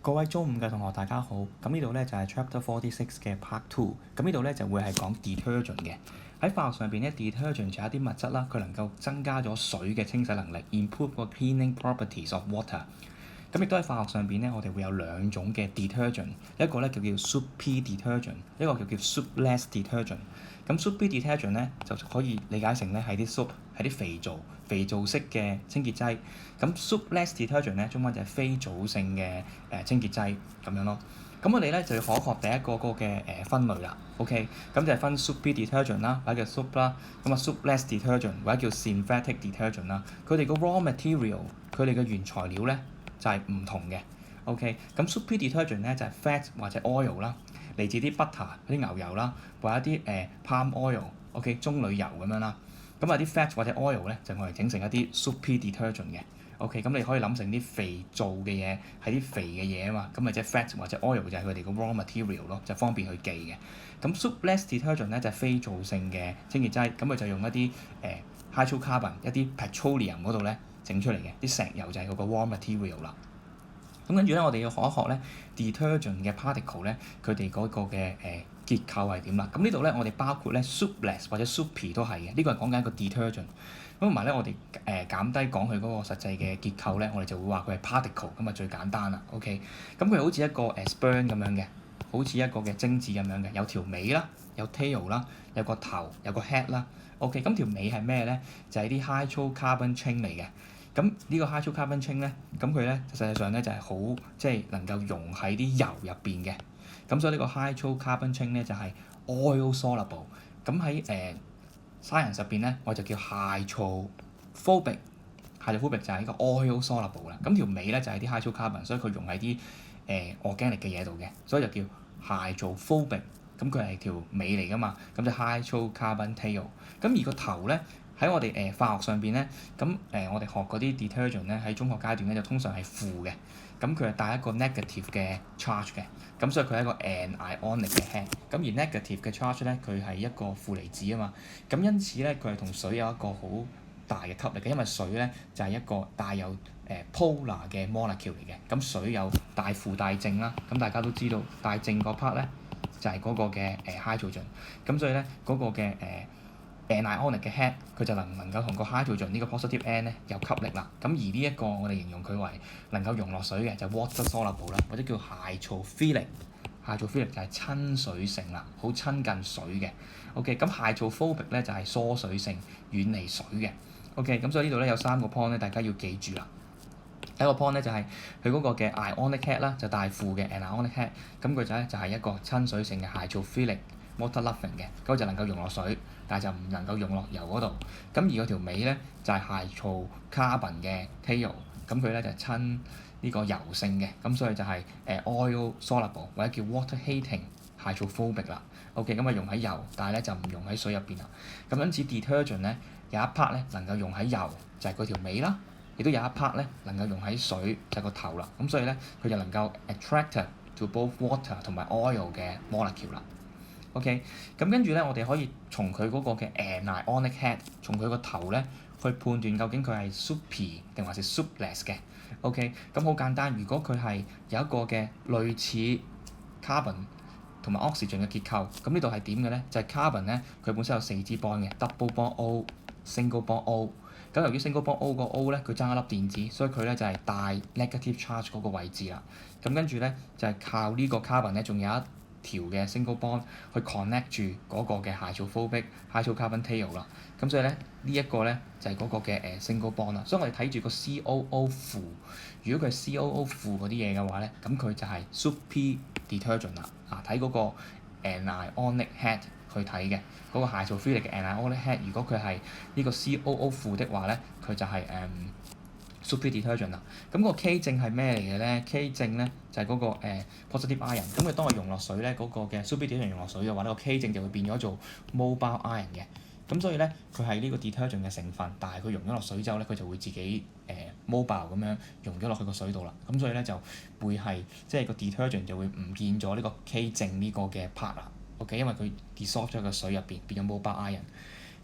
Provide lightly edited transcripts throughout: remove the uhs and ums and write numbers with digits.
各位中五嘅同學大家好，咁呢度咧就係 Chapter 46嘅 Part 2，咁呢度咧就會係講 detergent 嘅。喺化學上邊咧 detergent 就係一啲物質啦，佢能夠增加咗水嘅清洗能力 ，improve 個 cleaning properties of water。咁亦都喺化學上邊咧，我哋會有兩種嘅 detergent，一個咧就叫 Soup P detergent，一個叫 Soupless detergent。咁 Soup P detergent 咧就可以理解成咧係啲 soup 係啲肥皂式嘅清潔劑。咁 Soupless detergent 咧中文就係非皂性嘅清潔劑咁樣咯。咁我哋咧就要學第一個嘅分類啦。OK，咁就係分 Soup P detergent 啦，或者叫 soup 啦。咁啊 Soupless detergent 或者叫 synthetic detergent 啦。佢哋個 raw material， 佢哋嘅原材料咧就係唔同嘅。OK，咁 Soup P detergent 咧就係 fat 或者 oil 啦，嚟自啲 butter 嗰啲牛油啦，或者啲palm oil，OK，棕櫚油咁樣啦。咁啊啲 fat 或者 oil 咧就我哋整成一啲 Soup P detergent 嘅。OK，咁你可以諗成啲肥皂嘅嘢係啲肥嘅嘢啊嘛，咁咪即係 fat 或者 oil 就係佢哋個 raw material 咯，就方便去記嘅。咁 Soupless detergent 咧就係非皂性嘅清潔劑，咁佢就用一啲hydrocarbon 一啲 petroleum 嗰度咧整出嚟嘅，啲石油就係佢個 raw material 啦。咁跟住咧，我哋要學一學咧 detergent 嘅 particle 咧，佢哋嗰個嘅結構係點啦？咁呢度咧，我哋包括咧 soupless 或者 soupy 都係嘅。呢個係講緊一個 detergent。咁同埋咧，我哋減低講佢嗰個實際嘅結構咧，我哋就會話佢係 particle，咁啊最簡單啦。OK，咁佢好似一個sperm 咁樣嘅，好似一個嘅精子咁樣嘅，有條尾啦，有 tail 啦，有個頭，有個 head 啦。OK，咁條尾係咩咧？就係啲 hydrocarbon chain 嚟嘅。咁呢個 hydrocarbon chain 咧，咁佢咧實際上咧就係好即係能夠溶喺啲油入邊嘅。咁所以呢個 hydrocarbon chain 咧就係 oil soluble。咁喺science 入邊咧，我就叫 hydrophobic。hydrophobic 就係呢個 oil soluble 啦。咁條尾咧就係啲 hydrocarbon，所以佢溶喺啲organic 嘅嘢度嘅，所以就叫 hydrophobic。咁佢係條尾嚟㗎嘛，咁就 hydrocarbon tail。咁而個頭咧喺我哋化學上邊咧，咁我哋學嗰啲 detergent 咧喺中學階段咧就通常係負嘅，咁佢係帶一個 negative 嘅 charge 嘅，咁所以佢係一個 anionic 嘅 head。咁而 negative 嘅 charge 咧，佢係一個負離子啊嘛，咁因此咧佢係同水有一個好大嘅吸力嘅，因為水咧就係一個帶有polar 嘅 molecule 嚟嘅。咁水有帶負帶正啦，咁大家都知道帶正嗰 part 咧就係嗰個嘅hydrogen。咁所以咧嗰個嘅anionic 嘅 head 佢就能夠同個 hydrogen 呢個 positive n 咧有吸力啦。咁而呢一個我哋形容佢為能夠溶落水嘅就 water soluble 啦，或者叫 hydrophilic。hydrophilic 就係親水性啦，好親近水嘅。OK， 咁 hydrophobic 咧就係疏水性，遠離水嘅。OK， 咁所以呢度咧有三個 point 咧，大家要記住啦。第一個 point 咧就係佢嗰個嘅 ionic head 啦，就帶負嘅 anionic head，咁佢就係一個親水性嘅 hydrophilic。water-loving 嘅，咁就能夠溶落水，但係就唔能夠溶落油嗰度。咁而嗰條尾咧就係 hydrocarbon 嘅 tail，咁佢咧就親呢個油性嘅，咁所以就係oil soluble 或者叫 water-hating hydrophobic 啦。OK，咁啊溶喺油，但係咧就唔溶喺水入邊啦。咁因此 detergent 咧有一 part 咧能夠溶喺油，就係嗰條尾啦，亦都有一 part 咧能夠溶喺水，就係個頭啦。咁所以咧佢就能夠 attract to both water 同埋 oil 嘅 molecule 啦。OK，咁跟住咧，我哋可以從佢嗰個嘅 anionic head，從佢個頭咧去判斷究竟佢係 soupy 定還是 soupless 嘅。OK，咁好簡單，如果佢係有一個嘅類似 carbon 同埋 oxygen 嘅結構，咁呢度係點嘅咧？就係 carbon 咧，佢本身有4支 bond 嘅 double bond O、single bond O。咁由於 single bond O 個 O 咧，佢爭一粒電子，所以佢咧就係帶 negative charge 嗰個位置啦。咁跟住咧就係靠呢個 carbon 咧，仲有一條嘅 single bond 去 connect 住嗰個嘅 hydrocarbon tail 啦。咁所以咧呢一個咧就係嗰個嘅single bond 啦。所以我哋睇住個 COO 負，如果佢係 COO 負嗰啲嘢嘅話咧，咁佢就係 Soup P detergent 啦。睇嗰個 anionic head 去睇嘅嗰個 hydrophilic 嘅 anionic head，如果佢係呢個 COO 負的話咧，佢就係Soup P detergent 啦。咁個 K 正係咩嚟嘅咧 ？K 正咧就係嗰個positive ion。咁佢當佢溶落水咧，嗰個嘅 Soup P detergent 溶落水嘅話，呢個 K 正就會變咗做 mobile ion 嘅。咁所以咧，佢係呢個 detergent 嘅成分，但係佢溶咗落水之後咧，佢就會自己mobile 咁樣溶咗落去個水度啦。咁所以咧就會係即係個 detergent 就會唔見咗呢個 K 正呢個嘅 part 啦。OK，因為佢 dissolve 咗個水入邊，變咗 mobile ion。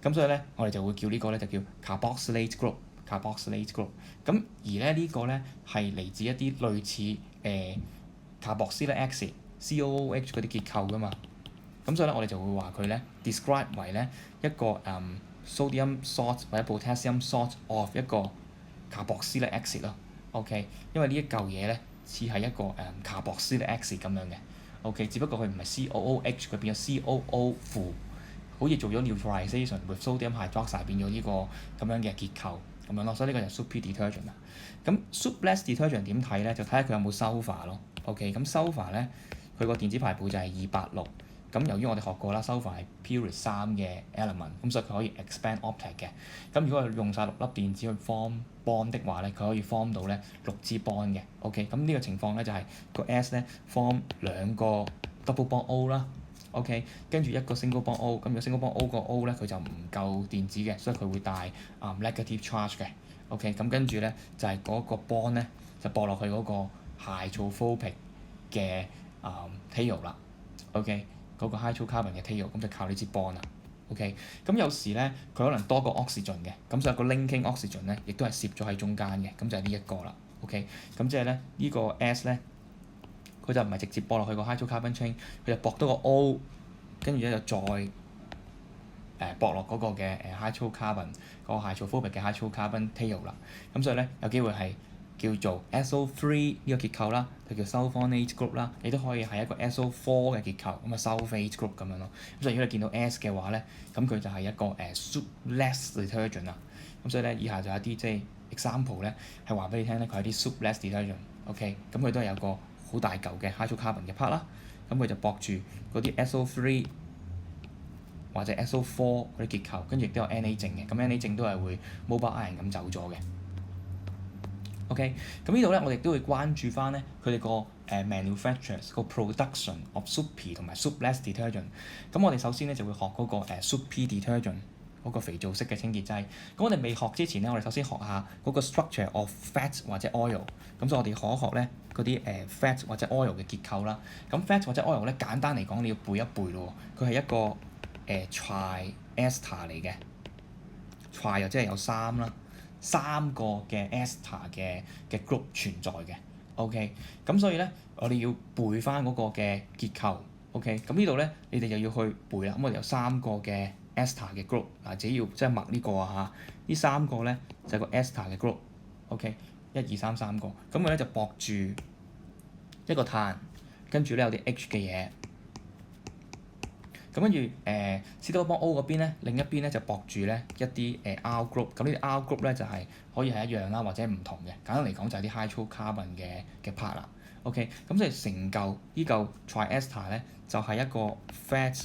咁所以咧，我哋就會叫呢個咧就叫 carboxylate group。咁而咧呢個咧係嚟自一啲類似卡博斯力 acid（COOH） 嗰啲結構㗎嘛。咁所以咧，我哋就會話佢咧 describe 為咧一個sodium salt 或者 potassium salt of 一個卡博斯力 acid 咯。OK， 因為呢一嚿嘢咧似係一個卡博斯力 acid 咁樣嘅。OK， 只不過佢唔係 COOH， 佢變咗 COO 負，好似做咗 neutralization with sodium hydroxide 變咗呢個咁樣嘅結構咁樣咯。所以呢個就 soup detergent 啦。咁 soupless detergent 點睇咧？就睇下佢有冇 sulfur 咯。OK， 咁 sulfur 咧佢個電子排布就係286。咁由於我哋學過啦 sulfur 係 purity 3嘅 element， 咁所以佢可以 expand octet 嘅。咁如果佢用晒6粒電子去 form bond 的話咧，佢可以 form 到咧6支 bond 嘅。OK， 咁呢個情況咧就係個 S 咧 form 2個 double bond O 啦。OK， 跟住一個 single bond O， 咁如果 single bond O 個 O 咧佢就唔夠電子嘅，所以佢會帶negative charge 嘅。OK， 咁跟住咧就係嗰個 bond 咧就駁落去嗰個 hydrophobic 嘅tail 啦。OK。嗰個 hydrocarbon 嘅 tail， 咁就靠呢支 bond 啦。OK， 咁有時咧佢可能多個 oxygen 嘅，咁所以個 linking oxygen 咧亦都係攝咗喺中間嘅，咁就係呢一個啦。OK， 咁即係咧呢個 S 咧佢就唔係直接駁落去個 hydrocarbon chain， 佢就駁多個 O， 跟住咧就再駁落嗰個嘅hydrocarbon 嗰個 hydrophobic 嘅 hydrocarbon tail 啦。咁所以咧有機會係叫做 SO3 呢個結構啦，就叫 sulfonate group 啦，你都可以係一個 SO4 嘅結構，咁啊 sulfate group 咁樣咯。咁所以如果你見到 S 嘅話咧，咁佢就係一個soupless detergent 啦。咁所以咧以下就有一啲即係 example 咧係話俾你聽咧，佢係啲 soupless detergent。OK， 咁佢都係有個好大嚿嘅 hydrocarbon 嘅 part 啦，咁佢就駁住嗰啲 SO3 或者 SO4 嗰啲結構，跟住亦都有 Na 淨嘅，咁 Na 淨都係會 mobile ion 咁走咗嘅。OK， 咁呢度咧，我哋都會關注翻咧佢哋個manufacturers 個 production of soupy 同埋 soupless detergent。咁我哋首先咧就會學嗰個soupy detergent 嗰個肥皂式嘅清潔劑。咁我哋未學之前咧，我哋首先學下嗰個 structure of fat 或者 oil。咁所以我哋學一學咧嗰啲fat 或者 oil 嘅結構啦。咁 fat 或者 oil 咧簡單嚟講，你要背一背咯。佢係一個triester 嚟嘅 tri 又即係有3啦。3個嘅 ester 嘅 group 存在嘅。OK， 咁所以咧我哋要背翻嗰個嘅結構。OK， 咁呢度咧你哋就要去背啦。咁我哋有3個嘅 ester 嘅 group， 嗱只要即係默呢個啊嚇，呢3個咧就係個 ester 嘅 group。OK， 1、2、3 3個，咁佢咧就駁住一個碳，跟住咧有啲 H 嘅嘢。咁跟住C double bond O 嗰邊咧，另一邊咧就駁住咧一啲R group。咁呢啲 R group 咧就係可以係一樣啦，或者唔同嘅。簡單嚟講就係啲 hydrocarbon 嘅 part 啦。OK， 咁所以成嚿依嚿 triester 咧就係一個 fat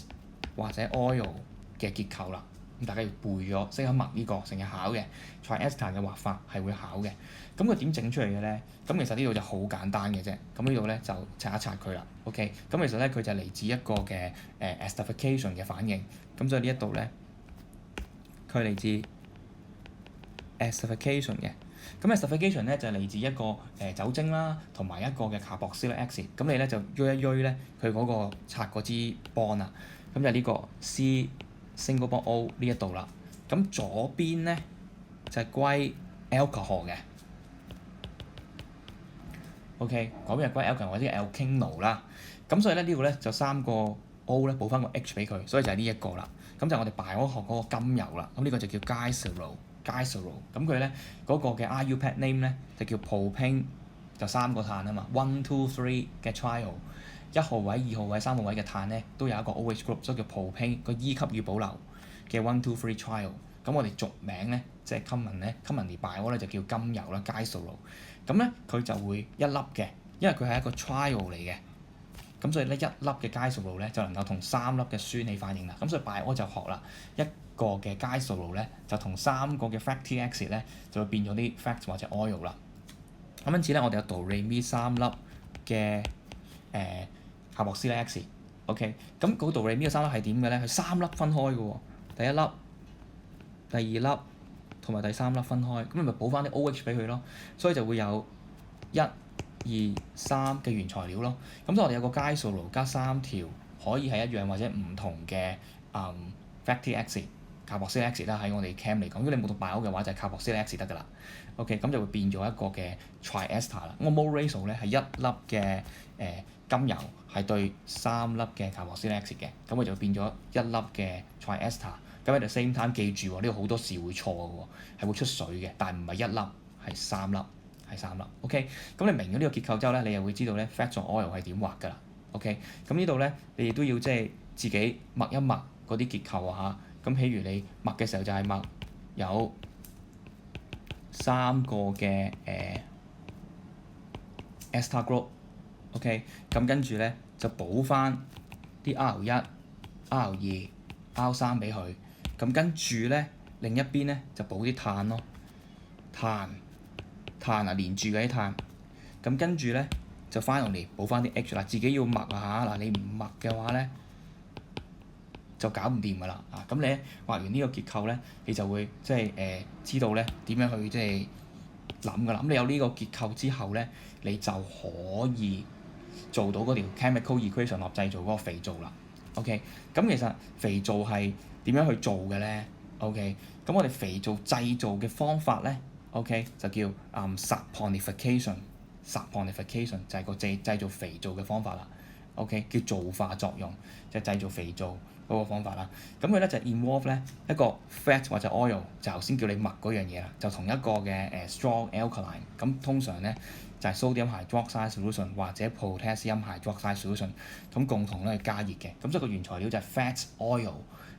或者 oil 嘅結構啦。咁大家要背咗，識得默呢個，成日考嘅 triester 嘅畫法係會考嘅。咁佢點整出嚟嘅咧？咁其實呢度就好簡單嘅啫。咁呢度咧就擦一擦佢啦。OK， 咁其實咧佢就嚟自一個嘅esterification 嘅反應。咁所以呢一度咧，佢係嚟自 esterification 嘅。咁 esterification 咧就係嚟自一個酒精啦，同埋一個嘅卡博斯力 acid。咁你咧就鋥一鋥咧，佢嗰個擦嗰支 bond 啊。咁就呢個 C single bond O 呢一度啦。咁左邊咧就係歸 alcohol 嘅。OK， 嗰邊係歸 alkyl 或者 alkeno 啦。咁所以咧呢度咧就3個 O 咧補翻個 H 俾佢，所以就係呢一個啦。咁就係我哋 bio 學嗰個甘油啦。咁呢個就叫 glycerol。咁佢咧嗰個嘅 IUPAC name 咧就叫 propane， 就3個碳啊嘛。1、2、3嘅 triol， 1號位、2號位、3號位嘅碳咧都有一個 OH group， 所以叫 propane。個 E 級要保留嘅1、2、3 triol。咁我哋俗名咧即係 commonly bio 咧就叫甘油啦 glycerol。咁咧佢就會一粒嘅，因為佢係一個 triol 嚟嘅，咁所以咧一粒嘅 glycerol 咧就能夠同3粒嘅酸起反應啦。咁所以 bio 就學啦，一個嘅 glycerol 咧就同3個嘅 fatty acid 咧就會變咗啲 fat 或者 oil 啦。咁因此咧我哋有 do re mi 3粒嘅卡博斯力 acid。OK， 咁嗰 do re mi 嘅3粒係點嘅咧？佢3粒分開嘅喎，第一粒、第二粒同埋第3粒分開，咁你咪補翻啲 OH 俾佢咯，所以就會有1、2、3嘅原材料咯。咁所以我哋有個 glycerol 加3條可以係一樣或者唔同嘅fatty acid， carboxylic acid 啦，喺我哋 chem 嚟講，如果你冇讀 bio 嘅話，就係 carboxylic acid 得㗎啦。OK， 咁就會變咗一個嘅 triester 啦。咁個 mole ratio 咧係一粒嘅甘油係對3粒嘅 carboxylic acid 嘅，咁佢就會變咗一粒嘅 triester。咁喺 the same time 記住喎，呢個好多時會錯嘅喎，係會出水嘅，但係唔係一粒，係3粒，係3粒。OK，咁你明咗呢個結構之後咧，你又會知道咧 fats or oil 係點畫㗎啦。OK，咁呢度咧你亦都要即係自己默一默嗰啲結構啊嚇。咁譬如你默嘅時候就係默有3個嘅ester group。OK，咁跟住咧就補翻啲 R1、R2、R3 俾佢。咁跟住咧另一邊咧就補啲碳咯，碳啊連住嘅啲碳。咁跟住咧就finally補翻啲 H 啦，自己要默啊嚇。嗱，你唔默嘅話咧就搞唔掂㗎啦。咁你畫完呢個結構咧，你就會即係知道咧點樣去即係諗㗎啦。咁你有呢個結構之後咧，你就可以做到嗰條 chemical equation 落製造嗰個肥皂啦。OK，咁其實肥皂係點樣去做嘅咧 ？OK，咁我哋肥皂製造嘅方法咧 ，OK 就叫saponification 就係個製造肥皂嘅方法啦。OK， 叫皂化作用，就係製造肥皂嗰個方法啦。咁佢咧就 involve 咧一個 fat 或者 oil，就頭先叫你默嗰樣嘢啦，就同一個嘅strong alkaline。咁通常咧就係 sodium hydroxide solution 或者 potassium hydroxide solution， 咁共同咧去加熱嘅。咁所以個原材料就係 fat oil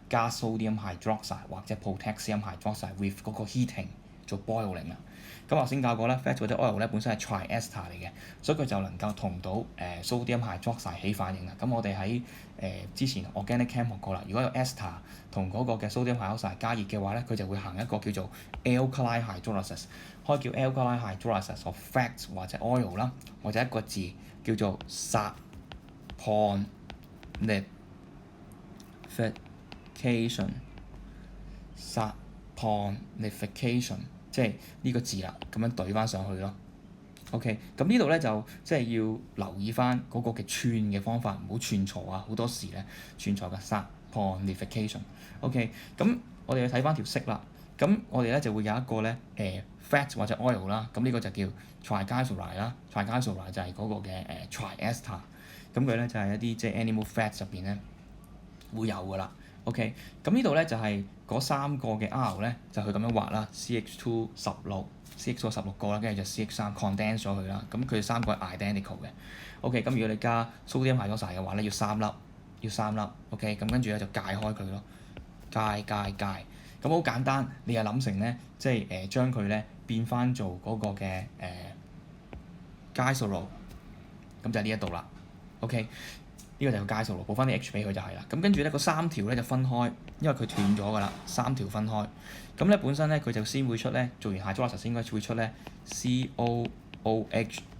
加 sodium hydroxide 或者 potassium hydroxide with 嗰個 heating 做 boiling 啦。咁頭先教過啦 fat 或者 oil 咧本身係 triester 嚟嘅，所以佢就能夠同到sodium hydroxide 起反應啦。咁我哋喺之前 organic chem 學過啦，如果有 ester 同嗰個嘅 sodium hydroxide 加熱嘅話咧，佢就會行一個叫做 alkali hydrolysis， 可以叫 alkali hydrolysis of fat 或者 oil 啦，或者一個字叫做 saponification， 即係呢個字啦，咁樣對翻上去咯。OK，咁呢度咧就即係要留意翻嗰個嘅串嘅方法，唔好串錯啊！好多時咧串錯嘅 saponification。OK，咁我哋要睇翻條式啦。咁我哋咧就會有一個咧fat 或者 oil 啦，咁呢個就叫 triglyceride 啦。triglyceride 就係嗰個嘅triester。咁佢咧就係一啲即係 animal fat 入邊咧會有㗎啦。OK，咁呢度咧就係嗰3個嘅 R 咧，就佢咁樣畫啦 ，CH2 16個啦，跟住就 CH3 condense 咗佢啦。咁佢哋3個係 identical 嘅。OK，咁如果你加 sodium hydroxide 嘅話咧，要3粒。OK，咁跟住咧就解開佢咯，解。咁好簡單，你又諗成咧，即係將佢咧變翻做嗰個嘅glycerol，咁就係呢一度啦。OK。呢個就係個介數咯，補翻啲 H 俾佢就係啦。咁跟住咧，個3條咧就分開，因為佢斷咗㗎啦，3條分開。咁咧本身咧佢就先會出咧，做完 hydrolysis 應該會出咧 COOH，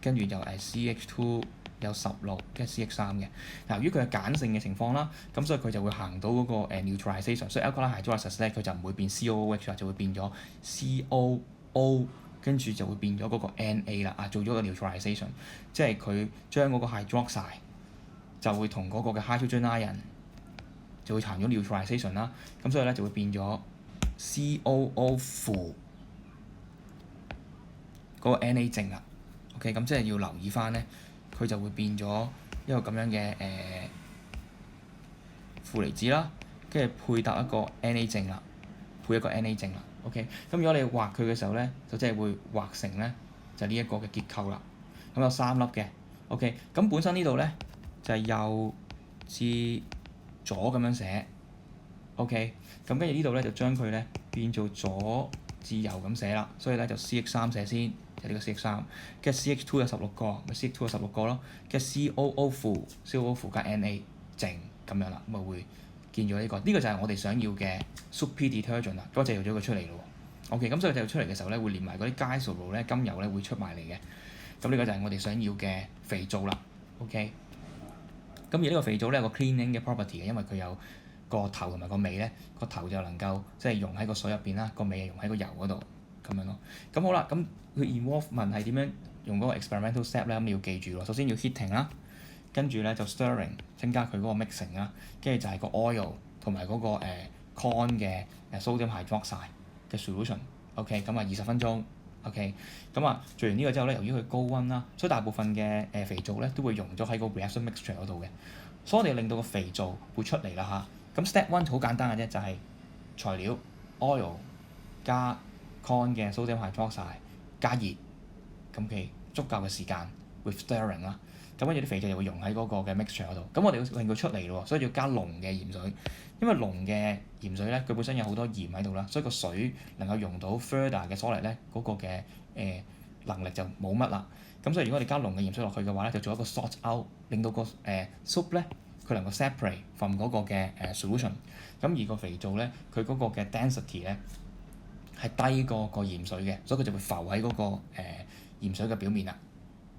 跟住就CH2 有16，跟住 CH3 嘅。嗱，由於佢係鹼性嘅情況啦，咁所以佢就會行到嗰個neutralization， 所以 alkaline hydrolysis 咧佢就唔會變 COOH 啦，就會變咗 COO， 跟住就會變咗嗰個 Na 啦，做咗個 neutralization， 即係佢將嗰個 hydroxide就會同嗰個嘅 hydrogen ion 就會行咗 neutralization 啦，咁所以咧就會變咗 COO 負嗰個 Na 正啦。OK， 咁即係要留意翻咧，佢就會變咗一個咁樣嘅負離子啦，跟住配搭一個 Na 正啦，配一個 Na 正啦。OK， 咁如果你畫佢嘅時候咧，就即係會畫成咧就呢一個嘅結構啦。咁有3粒嘅。OK， 咁本身呢度咧就係右至左咁樣寫。OK， 咁跟住呢度咧就將佢咧變做左至右咁寫啦，所以咧就 CH3 寫先，就呢個 CH3， 跟住 CH2 有16個，咪 CH2 有16個咯，跟住 COO 負加 Na 正咁樣啦，咁啊會見咗呢個，呢個就係我哋想要嘅 super detergent 啦，咁製造咗佢出嚟咯。OK， 咁所以製造出嚟嘅時候咧會連埋嗰啲 glycerol 咧甘油咧會出埋嚟嘅，咁呢個就係我哋想要嘅肥皂啦。OK。咁而呢個肥皂咧有個 cleaning 嘅 property 嘅，因為佢有個頭同埋個尾咧，個頭就能夠即係溶喺個水入邊啦，個尾溶喺個油嗰度咁樣咯。咁好啦，咁佢 involvement 係點樣用嗰個 experimental step 咧？咁你要記住咯。首先要 heating 啦，跟住咧就 stirring 增加佢嗰個 mixing 啦，跟住就係個 oil 同埋嗰個 con 嘅sodium hydroxide 嘅 solution。OK， 咁啊20分鐘。OK， 咁啊做完呢個之後咧，由於佢高溫啦，所以大部分嘅肥皂咧都會溶咗喺個 reaction mixture 嗰度嘅，所以我哋令到個肥皂會出嚟啦嚇。咁 step one 好簡單嘅啫，就係材料 oil 加 con 嘅 sodium hydroxide 加熱，咁嘅足夠嘅時間 with stirring 啦。咁跟住啲肥皂就會溶喺嗰個嘅 mixture 嗰度。咁我哋要令佢出嚟咯，所以要加濃嘅鹽水。因為濃嘅鹽水咧，佢本身有好多鹽喺度啦，所以個水能夠溶到 further 嘅 solid 咧，嗰個嘅能力就冇乜啦。咁所以如果我哋加濃嘅鹽水落去嘅話咧，就做一個 sort out， 令到個soup 咧佢能夠 separate from 嗰個嘅solution。咁而個肥皂咧，佢嗰個嘅 density 咧係低過個鹽水嘅，所以佢就會浮喺嗰個鹽水嘅表面啦。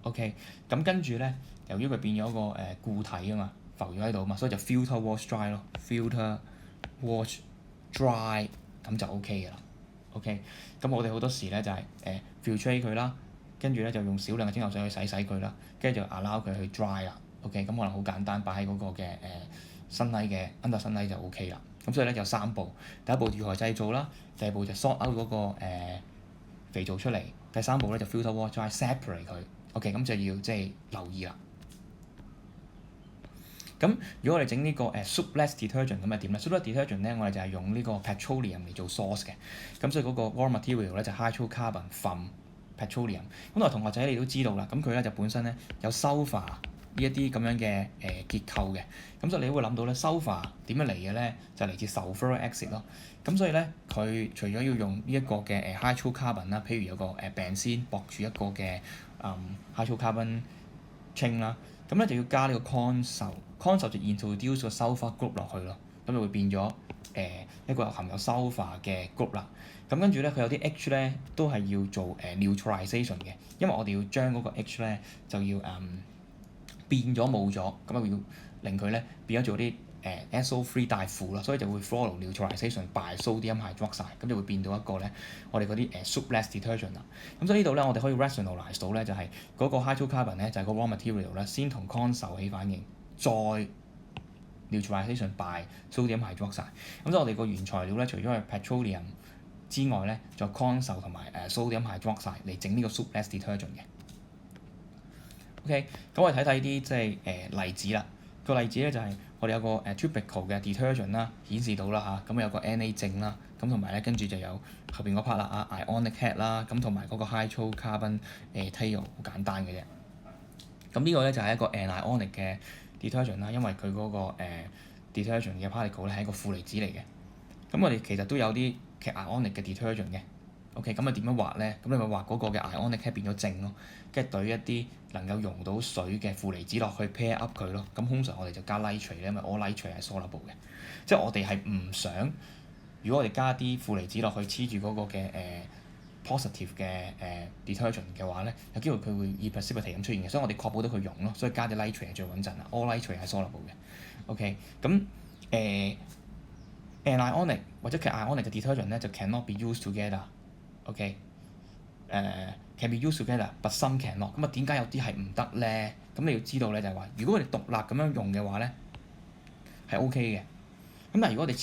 OK， 咁跟住咧，由於佢變咗個固體啊嘛，浮咗喺度啊嘛，所以就 filter wash dry 咯 ，filter wash dry 咁就 OK 嘅啦。OK， 咁我哋好多時咧就係filtrate 佢啦，跟住咧就用少量嘅蒸餾水去洗佢啦，跟住就 allow 佢去 dry 啦。OK， 咁可能好簡單，擺喺嗰個嘅sunlight嘅 under sunlight就 OK 啦。咁所以咧有3步，第一步如何製造啦，第二步就 sort out 嗰個肥皂出嚟，第3步咧就 filter wash dry separate 佢。OK， 咁就要即係留意啦。咁如果我哋整呢個soupless detergent 咁係點咧 ？soupless detergent 咧，我哋就係用呢個 petroleum 嚟做 source 嘅。咁所以嗰個 raw material 咧就 hydrocarbon from petroleum。咁同學仔你都知道啦，咁佢咧就本身咧有 sulfur 呢一啲咁樣嘅結構嘅。咁所以你會諗到咧 sulfur 點樣嚟嘅咧？就嚟自 sulfuric acid 咯。咁所以咧佢除咗要用呢一個嘅hydrocarbon 啦，譬如有個benzene駁住一個嘅hydrocarbon chain 啦，咁咧就要加呢個 consol 就 introduce 個 sulfur group 落去咯，咁就會變咗一個含有 sulfur 嘅 group 啦。咁跟住咧佢有啲 H 咧都係要做neutralization 嘅，因為我哋要將嗰個 H 咧就要變咗冇咗，咁啊要令佢咧變咗做啲SO3 帶負啦，所以就會 follow neutralization by sodium hydroxide， 咁就會變到一個咧我哋嗰啲soupless detergent 啦。咁所以呢度咧我哋可以 rationalize 到咧就係嗰個 hydrocarbon 咧就係個 raw material 咧先同 consol 起反應，再 neutralization by sodium hydroxide。咁所以我哋個原材料咧除咗係 petroleum 之外咧，仲有 consol 同埋sodium hydroxide 嚟整呢個 soupless detergent 嘅。OK， 咁我哋睇睇啲即係例子啦。個例子咧就係我哋有個typical 嘅 detergent 啦，顯示到啦嚇，咁有個 Na 正啦，咁同埋咧跟住就有後邊嗰 part 啦ionic head 啦，咁同埋嗰個 hydrocarbon tail 好簡單嘅啫。咁呢個咧就係一個 anionic 嘅 detergent 啦，因為佢嗰個detergent 嘅 particle 咧係一個負離子嚟嘅。咁我哋其實都有啲嘅 ionic 嘅 detergent 嘅。OK， 咁啊點樣畫咧？咁你咪畫嗰個嘅 ionic head 變咗正咯，跟住懟一啲能夠溶到水嘅負離子落去 pair up 佢咯。咁通常我哋就加 nitrate 咧，因為 all nitrate 係 soluble 嘅，即係我哋係唔想，如果我哋加啲負離子落去黐住嗰個嘅positive 嘅detergent 嘅話咧，有機會佢會以 precipitate 咁出現嘅，所以我哋確保到佢溶咯，所以加啲 nitrate 係最穩陣啦。all nitrate 係 soluble 嘅。OK， 咁anionic 或者其實 ionic 嘅 detergent 咧就 cannot be used together。OK， can be used together，but some cannot。咁啊點解有啲係唔得咧？咁你要知道咧就係話，如果我哋獨立咁樣用嘅話咧係 OK 嘅。咁但係如果我哋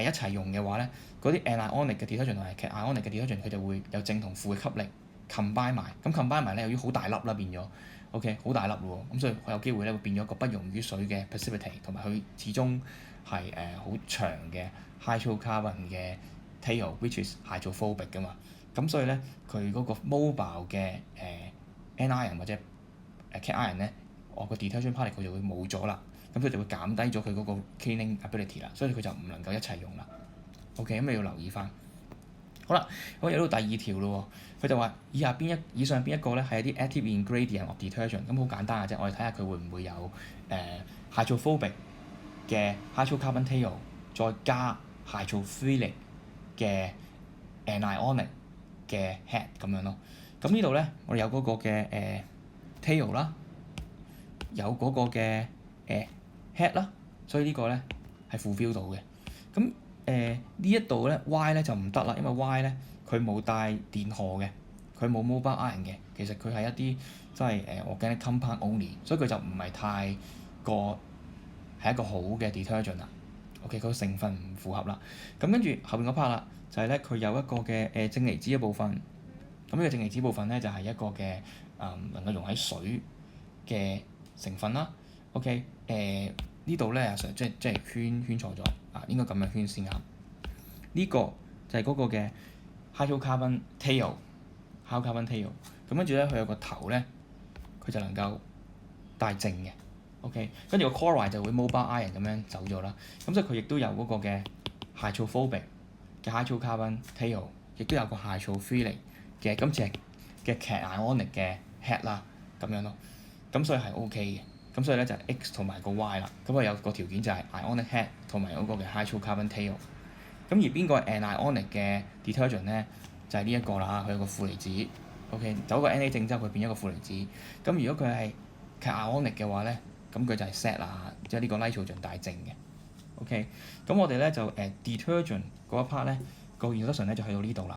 一齊用嘅話咧，嗰啲 anionic 嘅 detergent 同埋其實 ionic 嘅 detergent 佢就會有正同負嘅吸力 combine 埋。咁 combine 埋咧由於好大粒啦變咗 OK 好大粒喎，咁所以佢有機會咧會變咗個不溶於水嘅 precipitate， 同埋佢始終係好長嘅 hydrocarbon 嘅 tail，which is hydrophobic 㗎嘛。咁所以咧，佢嗰個 mobile 嘅anion 或者cation 咧，我個 detergent particle 佢就會冇咗啦，咁佢就會減低咗佢嗰個 cleaning ability 啦，所以佢就唔能夠一齊用啦。OK， 咁你要留意翻。好啦，咁有到第二條咯喎，佢就話以上邊一個咧係一啲 active ingredient of detergent，咁好簡單嘅啫，我哋睇下佢會唔會有hydrophobic 嘅 hydrocarbon tail， 再加 hydrophilic 嘅 anionic嘅 head 咁樣咯。咁呢度咧，我哋有嗰個嘅tail 啦，有嗰個嘅head 啦，所以呢個咧係 fulfill 到嘅。咁呢一度咧 Y 咧就唔得啦，因為 Y 咧佢冇帶電荷嘅，佢冇 mobile ion 嘅，其實佢係一啲即係organic compound only，所以佢就唔係太過係一個好嘅 detergent 啦。OK，佢個成分唔符合啦。咁跟住後邊嗰 part 啦，就係咧佢有一個嘅正離子嘅部分。咁呢個正離子部分咧就係一個嘅能夠溶喺水嘅成分啦。OK，呢度咧即係圈錯咗啊，應該咁樣圈先啱。呢個就係嗰個嘅 hydrocarbon tail。咁跟住咧佢有個頭咧，佢就能夠帶正嘅。OK，跟住個 chloride 就會 mobile ion 咁樣走咗啦。咁所以佢亦都有嗰個嘅 hydrophobic 嘅 hydrocarbon tail， 亦都有個 hydrophilic 嘅今次係嘅 cationic 嘅 head 啦，咁樣咯。咁所以係 OK 嘅。咁所以咧就係 X 同埋個 Y 啦。咁啊有個條件就係 ionic head 同埋嗰個嘅 hydrocarbon tail。咁而邊個係 anionic 嘅 detergent 咧？就係呢一個啦，佢有個負離子。OK， 走個 Na 正之後佢變咗個負離子。咁如果佢係 cationic 嘅話咧，咁佢就係 set 啦，即係呢個 nitrogen 帶正嘅。OK，咁我哋咧就detergent 嗰一 part 咧個 introduction 咧就去到呢度啦。